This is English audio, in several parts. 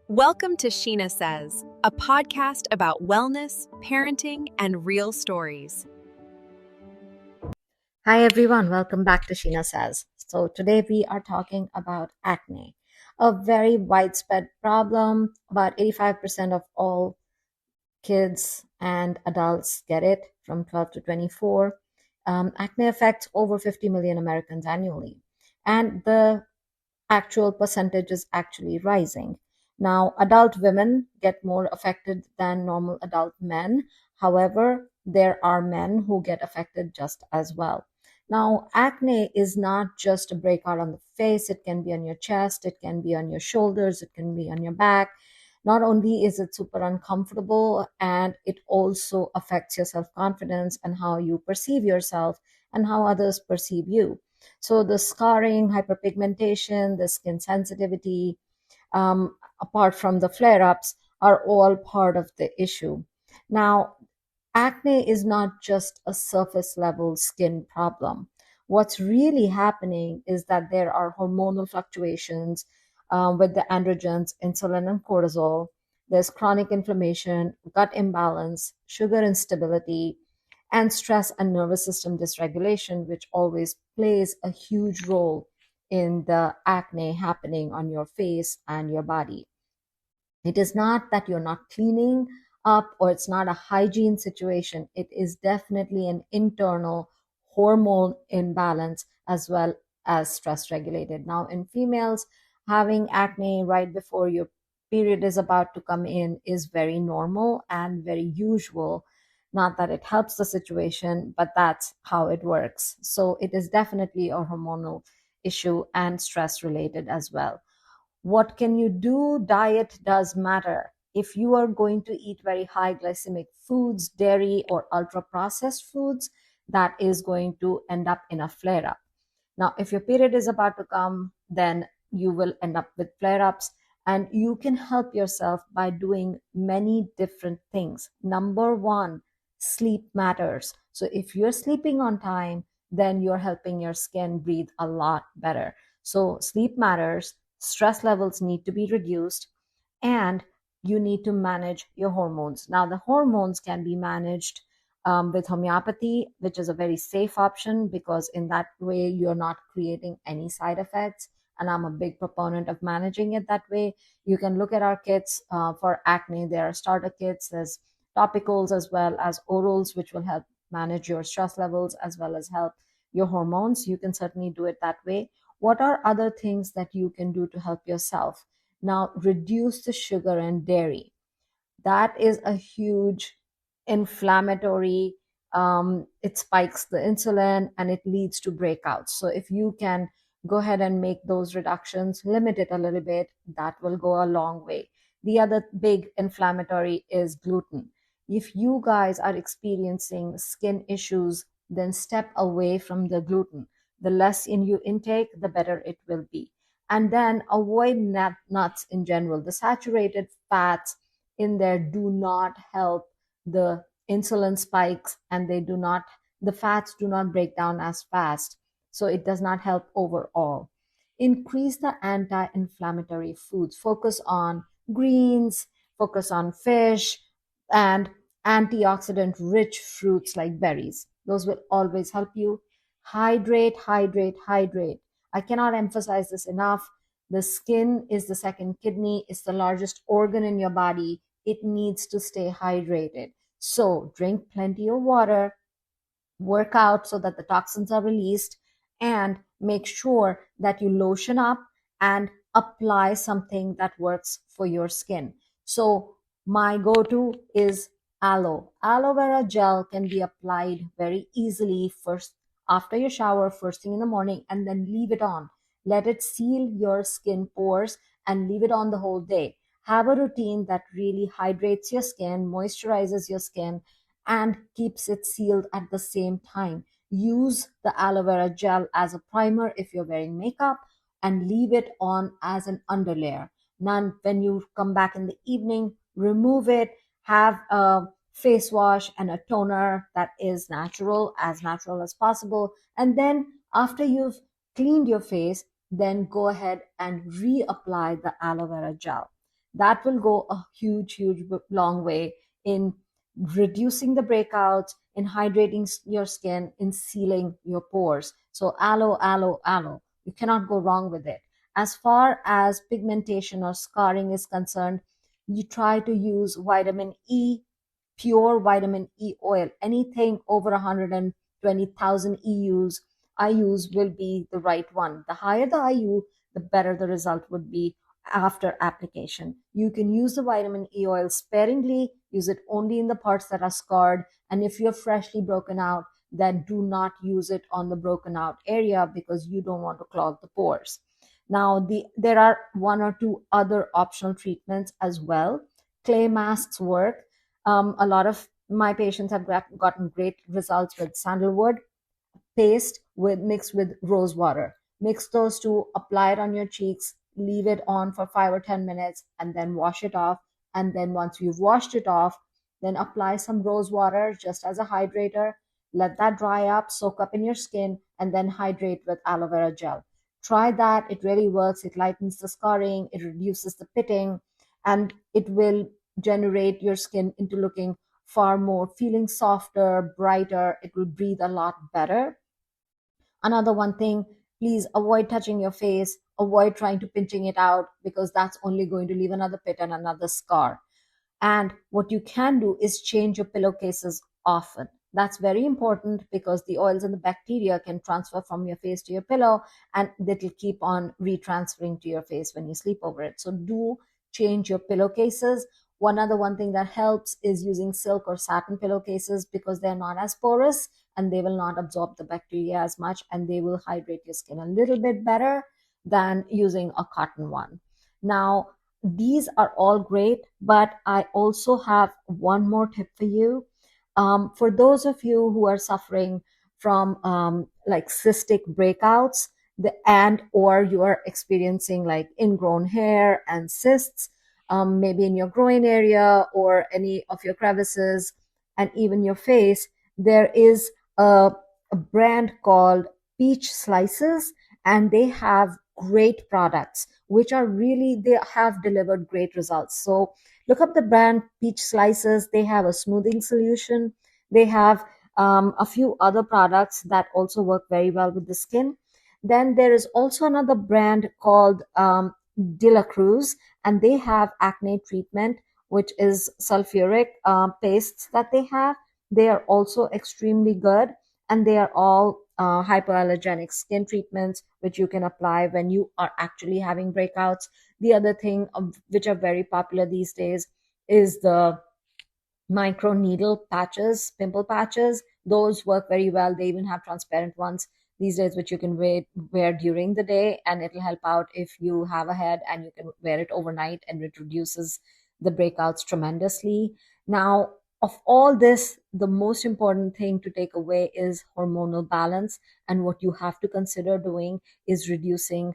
Welcome to Sheena Says, a podcast about wellness, parenting, and real stories. Hi everyone, welcome back to Sheena Says. So today we are talking about acne, a very widespread problem. About 85% of all kids and adults get it from 12 to 24. Acne affects over 50 million Americans annually, and the actual percentage is actually rising. Now, adult women get more affected than normal adult men. However, there are men who get affected just as well. Now, acne is not just a breakout on the face, it can be on your chest, it can be on your shoulders, it can be on your back. Not only is it super uncomfortable, and it also affects your self confidence and how you perceive yourself and how others perceive you. So the scarring, hyperpigmentation, the skin sensitivity, apart from the flare-ups, are all part of the issue. Now, acne is not just a surface level skin problem. What's really happening is that there are hormonal fluctuations with the androgens, insulin and cortisol. There's chronic inflammation, gut imbalance, sugar instability, and stress and nervous system dysregulation, which always plays a huge role in the acne happening on your face and your body. It is not that you're not cleaning up or it's not a hygiene situation. It is definitely an internal hormone imbalance as well as stress regulated. Now, in females, having acne right before your period is about to come in is very normal and very usual. Not that it helps the situation, but that's how it works. So it is definitely a hormonal issue and stress related as well. What can you do? Diet does matter. If you are going to eat very high glycemic foods, dairy, or ultra processed foods, that is going to end up in a flare up. Now, if your period is about to come, then you will end up with flare ups, and you can help yourself by doing many different things. Number one, sleep matters. So, if you're sleeping on time, then you're helping your skin breathe a lot better. So, sleep matters, stress levels need to be reduced, and you need to manage your hormones. Now, the hormones can be managed with homeopathy, which is a very safe option because in that way you're not creating any side effects. And I'm a big proponent of managing it that way. You can look at our kits for acne. There are starter kits, there's topicals as well as orals, which will help manage your stress levels as well as help your hormones. You can certainly do it that way. What are other things that you can do to help yourself? Now, reduce the sugar and dairy. That is a huge inflammatory. It spikes the insulin and it leads to breakouts. So if you can go ahead and make those reductions, limit it a little bit, that will go a long way. The other big inflammatory is gluten. If you guys are experiencing skin issues, then step away from the gluten. The less in you intake, the better it will be. And then avoid nuts in general. The saturated fats in there do not help the insulin spikes, and the fats do not break down as fast, so it does not help overall. Increase the anti-inflammatory foods, focus on greens, focus on fish, and antioxidant rich fruits like berries. Those will always help you. Hydrate, hydrate, hydrate. I cannot emphasize this enough. The skin is the second kidney, it's the largest organ in your body. It needs to stay hydrated. So drink plenty of water, work out so that the toxins are released, and make sure that you lotion up and apply something that works for your skin. So my go-to is aloe. Aloe vera gel can be applied very easily first after your shower, first thing in the morning, and then leave it on. Let it seal your skin pores and leave it on the whole day. Have a routine that really hydrates your skin, moisturizes your skin, and keeps it sealed at the same time. Use the aloe vera gel as a primer if you're wearing makeup, and leave it on as an underlayer. Now, when you come back in the evening, remove it, have a face wash and a toner that is natural, as natural as possible. And then after you've cleaned your face, then go ahead and reapply the aloe vera gel. That will go a huge long way in reducing the breakouts, in hydrating your skin, in sealing your pores. So aloe, aloe, aloe. You cannot go wrong with it. As far as pigmentation or scarring is concerned, you try to use vitamin E, pure vitamin E oil. Anything over 120,000 EUs, IUs will be the right one. The higher the IU, the better the result would be after application. You can use the vitamin E oil sparingly, use it only in the parts that are scarred. And if you're freshly broken out, then do not use it on the broken out area because you don't want to clog the pores. Now, there are one or two other optional treatments as well. Clay masks work. A lot of my patients have gotten great results with sandalwood paste with mixed with rose water. Mix those two, apply it on your cheeks, leave it on for 5 or 10 minutes, and then wash it off. And then once you've washed it off, then apply some rose water just as a hydrator. Let that dry up, soak up in your skin, and then hydrate with aloe vera gel. Try that. It really works. It lightens the scarring, it reduces the pitting, and it will generate your skin into looking far more, feeling softer, brighter. It will breathe a lot better. Another one thing, please avoid touching your face, avoid trying to pinching it out because that's only going to leave another pit and another scar. And what you can do is change your pillowcases often. That's very important because the oils and the bacteria can transfer from your face to your pillow and it'll keep on retransferring to your face when you sleep over it. So do change your pillowcases. One thing that helps is using silk or satin pillowcases because they're not as porous and they will not absorb the bacteria as much and they will hydrate your skin a little bit better than using a cotton one. Now, these are all great, but I also have one more tip for you. For those of you who are suffering from like cystic breakouts, and or you are experiencing like ingrown hair and cysts, maybe in your groin area or any of your crevices and even your face, there is a brand called Peach Slices, and they have great products which are really, they have delivered great results. So look up the brand Peach Slices. They have a smoothing solution. They have a few other products that also work very well with the skin. Then there is also another brand called De La Cruz, and they have acne treatment, which is sulfuric pastes that they have. They are also extremely good, and they are all hypoallergenic skin treatments which you can apply when you are actually having breakouts. The other thing which are very popular these days is the micro needle patches, pimple patches. Those work very well. They even have transparent ones these days, which you can wear during the day, and it'll help out if you have a head and you can wear it overnight, and it reduces the breakouts tremendously. Now, of all this, the most important thing to take away is hormonal balance. And what you have to consider doing is reducing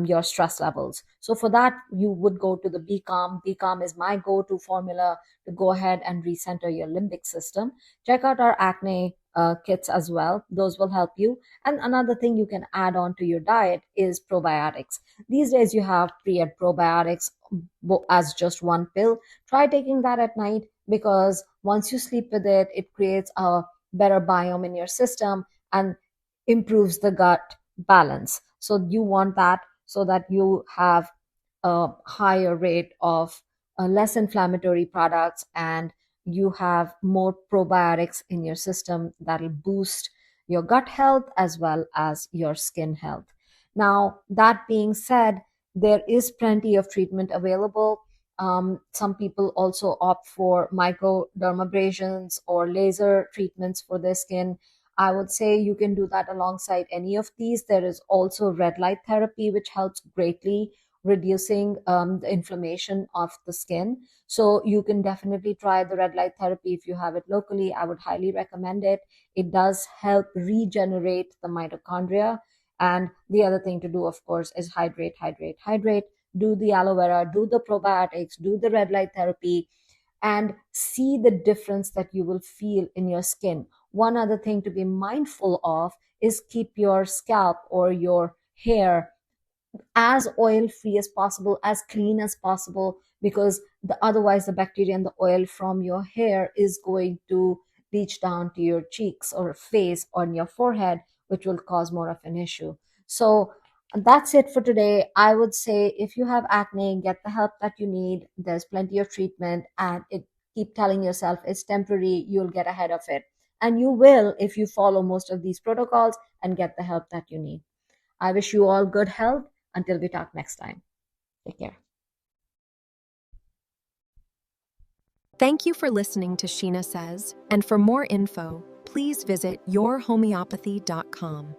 your stress levels. So for that, you would go to the Be Calm. Be Calm is my go-to formula to go ahead and recenter your limbic system. Check out our acne kits as well. Those will help you. And another thing you can add on to your diet is probiotics. These days you have pre and probiotics as just one pill. Try taking that at night because once you sleep with it, it creates a better biome in your system and improves the gut balance. So you want that so that you have a higher rate of less inflammatory products and you have more probiotics in your system that'll boost your gut health as well as your skin health. Now, that being said, there is plenty of treatment available. Some people also opt for microdermabrasions or laser treatments for their skin. I would say you can do that alongside any of these. There is also red light therapy, which helps greatly reducing the inflammation of the skin. So you can definitely try the red light therapy if you have it locally. I would highly recommend it. It does help regenerate the mitochondria. And the other thing to do, of course, is hydrate, hydrate, hydrate. Do the aloe vera, do the probiotics, do the red light therapy, and see the difference that you will feel in your skin. One other thing to be mindful of is keep your scalp or your hair as oil free as possible, as clean as possible, because otherwise the bacteria and the oil from your hair is going to reach down to your cheeks or face on your forehead, which will cause more of an issue. So that's it for today. I would say if you have acne, get the help that you need. There's plenty of treatment, and keep telling yourself it's temporary. You'll get ahead of it. And you will if you follow most of these protocols and get the help that you need. I wish you all good health until we talk next time. Take care. Thank you for listening to Sheena Says, and for more info, please visit yourhomeopathy.com.